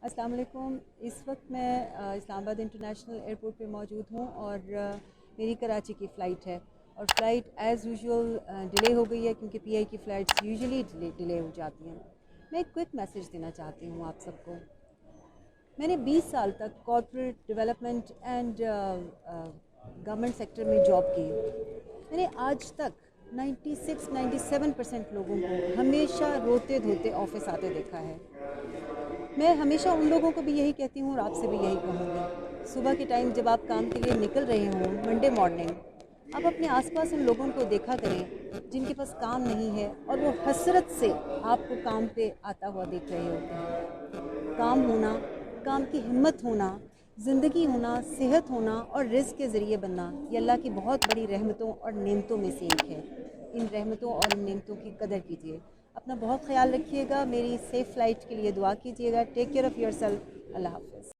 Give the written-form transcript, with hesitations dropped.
अस्सलाम वालेकुम। इस वक्त मैं इस्लामाबाद इंटरनेशनल एयरपोर्ट पे मौजूद हूँ और मेरी कराची की फ़्लाइट है और फ़्लाइट एज़ यूजुअल डिले हो गई है क्योंकि पीआई की फ़्लाइट्स यूजुअली डिले हो जाती हैं। मैं एक क्विक मैसेज देना चाहती हूँ आप सबको। मैंने 20 साल तक corporate development and government sector में जॉब की। मैंने आज तक 96-97% लोगों को हमेशा रोते धोते ऑफिस आते देखा है। मैं हमेशा उन लोगों को भी यही कहती हूँ और आपसे भी यही कहूँगी, सुबह के टाइम जब आप काम के लिए निकल रहे हों मंडे मॉर्निंग, आप अपने आसपास उन लोगों को देखा करें जिनके पास काम नहीं है और वो हसरत से आपको काम पे आता हुआ देख रहे होते हैं। काम होना, काम की हिम्मत होना, ज़िंदगी होना, सेहत होना और रिज़्क़ के ज़रिए बनना, ये अल्लाह की बहुत बड़ी रहमतों और नेमतों में से एक है। इन रहमतों और इन नेमतों की कदर कीजिए। अपना बहुत ख्याल रखिएगा। मेरी सेफ़ फ़्लाइट के लिए दुआ कीजिएगा। Take care of yourself. अल्लाह हाफ़िज़।